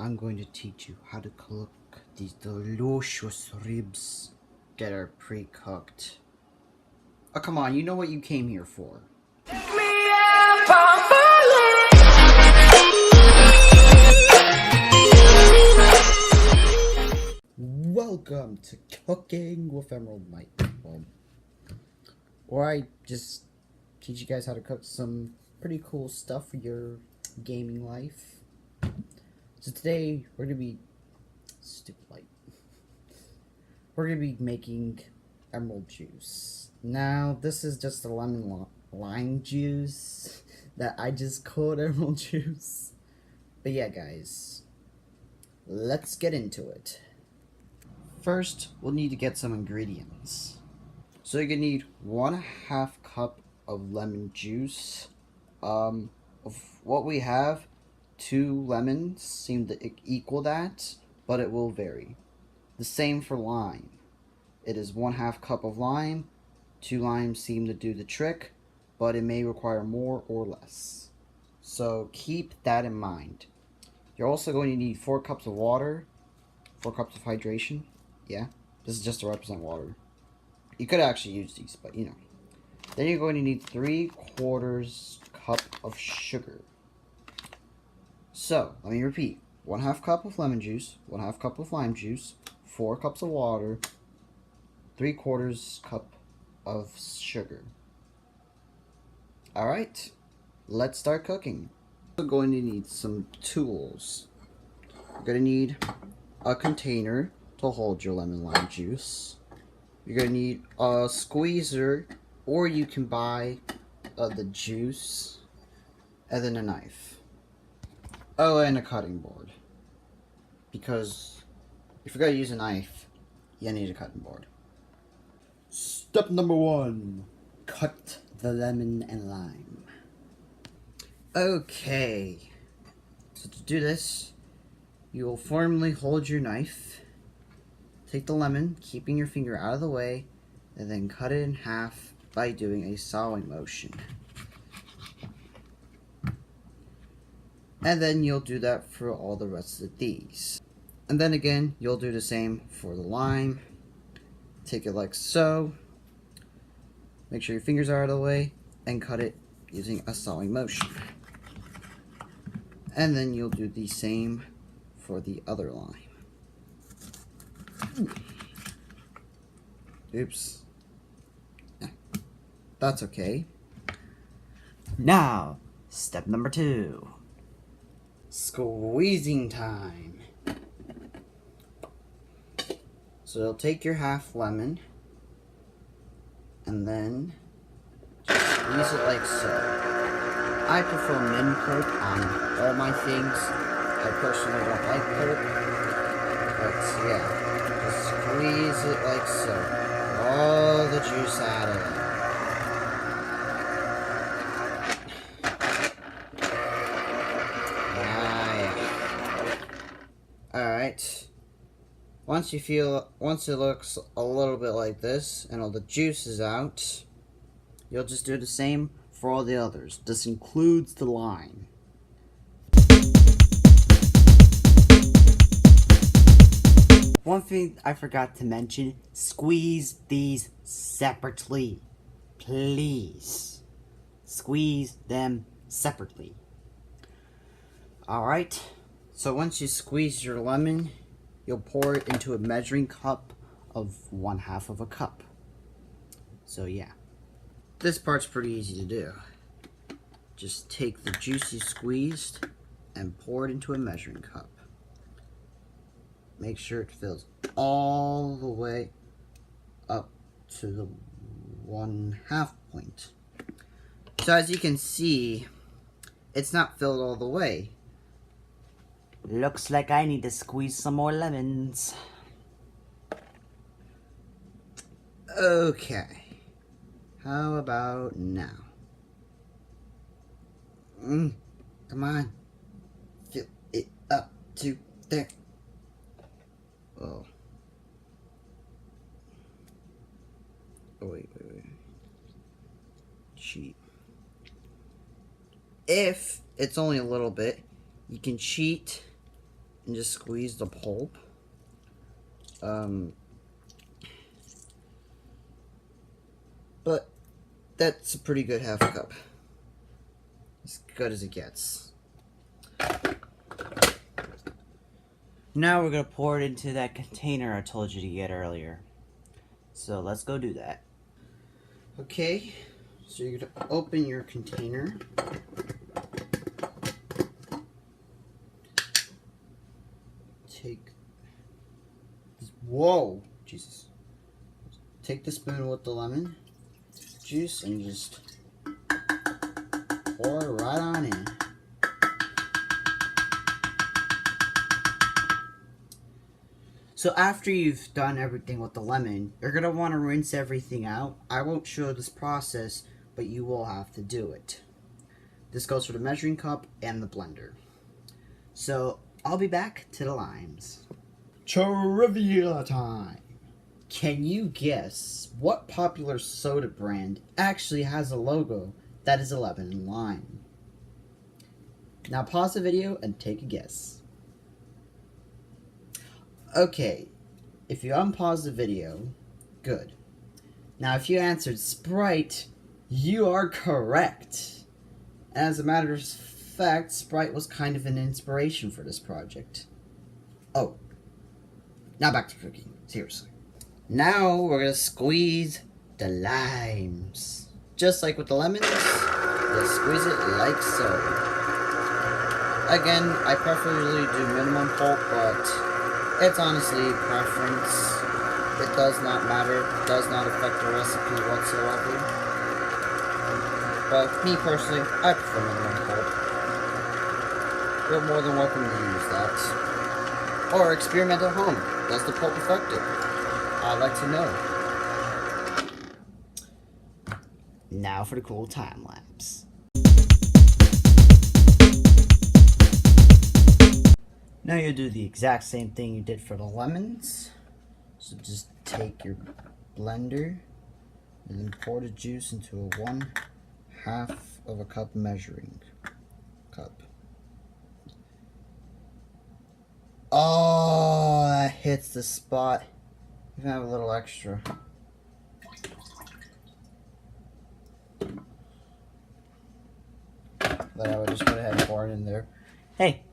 I'm going to teach you how to cook these delicious ribs that are pre-cooked. Oh, come on, you know what you came here for. Welcome to Cooking with Emerald Mike, where I just teach you guys how to cook some pretty cool stuff for your gaming life. So today, we're going to be We're going to be making emerald juice. Now, this is just a lemon lime juice that I just called emerald juice. But yeah, guys, let's get into it. First, we'll need to get some ingredients. So you're going to need 1/2 cup of lemon juice. Of what we have, 2 lemons seem to equal that, but it will vary. The same for lime. It is 1/2 cup of lime. 2 limes seem to do the trick, but it may require more or less. So keep that in mind. You're also going to need 4 cups of water, 4 cups of hydration. Yeah, this is just to represent water. You could actually use these, but you know. Then you're going to need 3/4 cup of sugar. So, let me repeat. 1/2 cup of lemon juice, 1/2 cup of lime juice, 4 cups of water, 3/4 cup of sugar. Alright, let's start cooking. We're going to need some tools. You're going to need a container to hold your lemon lime juice. You're going to need a squeezer, or you can buy the juice, and then a knife. Oh, and a cutting board. Because if you're going to use a knife, you need a cutting board. Step number 1. Cut the lemon and lime. Okay. So to do this, you will firmly hold your knife. Take the lemon, keeping your finger out of the way, and then cut it in half by doing a sawing motion. And then you'll do that for all the rest of these. And then again, you'll do the same for the lime. Take it like so. Make sure your fingers are out of the way and cut it using a sawing motion. And then you'll do the same for the other lime. Oops. That's okay. Now, step number 2. Squeezing time. So you'll take your half lemon and then just squeeze it like so. I prefer mint pulp on all my things. I personally don't like pulp, but yeah, just squeeze it like so. All the juice out of it. Alright, once it looks a little bit like this and all the juice is out, you'll just do the same for all the others. This includes the lime. One thing I forgot to mention, squeeze these separately. Please. Squeeze them separately. Alright. So once you squeeze your lemon, you'll pour it into a measuring cup of 1/2 of a cup. So yeah, this part's pretty easy to do. Just take the juice you squeezed and pour it into a measuring cup. Make sure it fills all the way up to the 1/2 point. So as you can see, it's not filled all the way. Looks like I need to squeeze some more lemons. Okay. How about now? Come on. Fill it up to there. Oh. Oh, wait. Cheat. If it's only a little bit, you can cheat and just squeeze the pulp. But that's a pretty good half a cup. As good as it gets. Now we're going to pour it into that container I told you to get earlier. So let's go do that. Okay, so you're going to open your container. Take this, whoa, Jesus. Take the spoon with the lemon juice and just pour it right on in. So after you've done everything with the lemon, you're going to want to rinse everything out. I won't show this process, but you will have to do it. This goes for the measuring cup and the blender. So I'll be back to the limes. Trivia time! Can you guess what popular soda brand actually has a logo that is a lemon and lime? Now pause the video and take a guess. Okay, if you unpause the video, good. Now if you answered Sprite, you are correct. As a matter of fact, Sprite was kind of an inspiration for this project. Oh, now back to cooking, seriously. Now we're going to squeeze the limes. Just like with the lemons, just squeeze it like so. Again, I preferably do minimum pulp, but it's honestly preference. It does not matter. It does not affect the recipe whatsoever. But me personally, I prefer minimum pulp. You're more than welcome to use that. Or experiment at home. Does the pulp effective? I'd like to know. Now for the cool time lapse. Now you'll do the exact same thing you did for the lemons. So just take your blender and then pour the juice into a 1/2 of a cup measuring cup. Oh, that hits the spot. You can have a little extra. But I would just go ahead and pour it in there. Hey,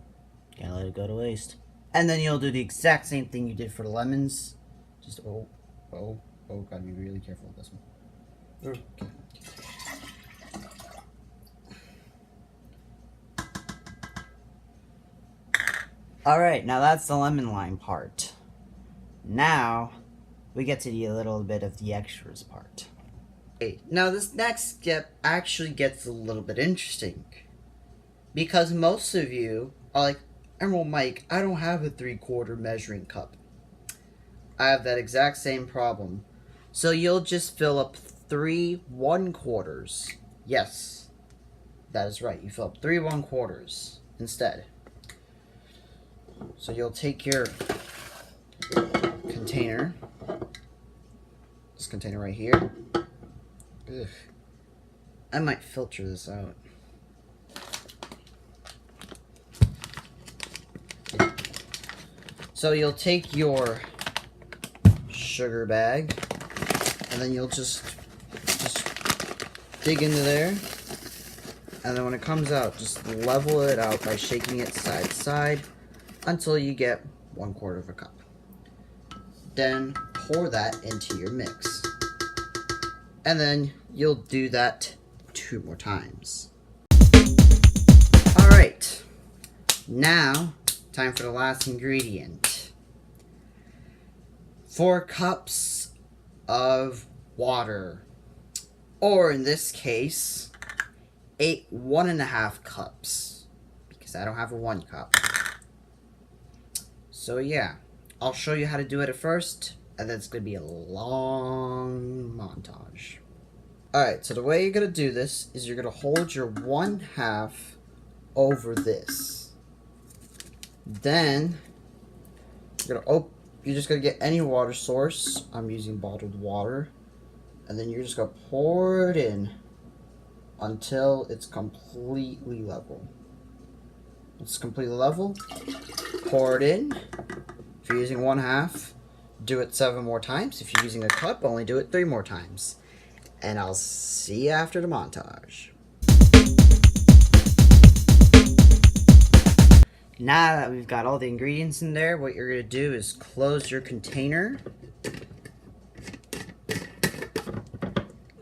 can't let it go to waste. And then you'll do the exact same thing you did for the lemons. Just gotta be really careful with this one. Okay. Alright, now that's the lemon lime part. Now we get to a little bit of the extras part. Okay, now this next step actually gets a little bit interesting. Because most of you are like, Emerald Mike, I don't have a 3/4 measuring cup. I have that exact same problem. So you'll just fill up 3 1/4. Yes, that is right. You fill up 3 1/4 instead. So you'll take your container, this container right here. Ugh. I might filter this out. So you'll take your sugar bag, and then you'll just dig into there, and then when it comes out, just level it out by shaking it side to side until you get 1/4 of a cup. Then pour that into your mix, and then you'll do that 2 more times. Alright, now time for the last ingredient. 4 cups of water, or in this case, 1.5 cups, because I don't have a 1 cup. So yeah, I'll show you how to do it at first, and then it's going to be a long montage. Alright, so the way you're going to do this is you're going to hold your 1/2 over this. Then you're just going to get any water source. I'm using bottled water. And then you're just going to pour it in until it's completely level. It's completely level. Pour it in. If you're using 1/2, do it 7 more times. If you're using a cup, only do it 3 more times. And I'll see you after the montage. Now that we've got all the ingredients in there, what you're going to do is close your container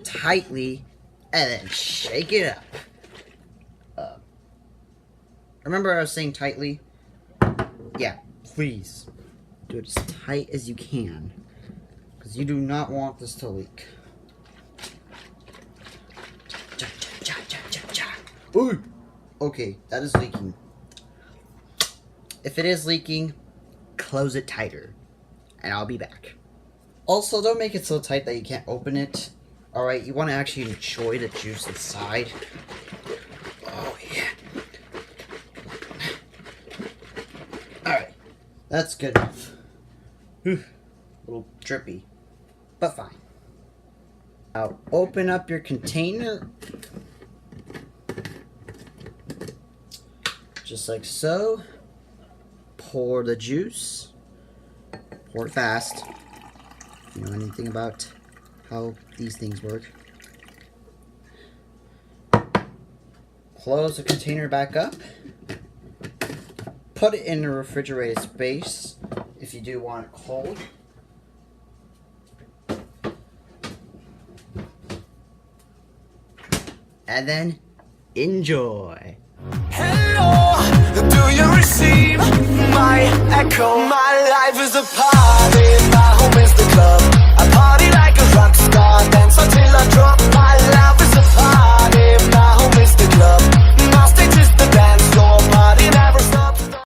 tightly and then shake it up. Remember I was saying tightly? Yeah, please do it as tight as you can, because you do not want this to leak. Ooh! Okay, that is leaking. If it is leaking, close it tighter, and I'll be back. Also, don't make it so tight that you can't open it. Alright, you want to actually enjoy the juice inside. Oh, yeah. Alright, that's good enough. Whew, a little drippy, but fine. Now, open up your container. Just like so. Pour the juice. Pour it fast. If you know anything about how these things work. Close the container back up. Put it in a refrigerated space if you do want it cold. And then enjoy. Hello, do you receive my echo? My life is a part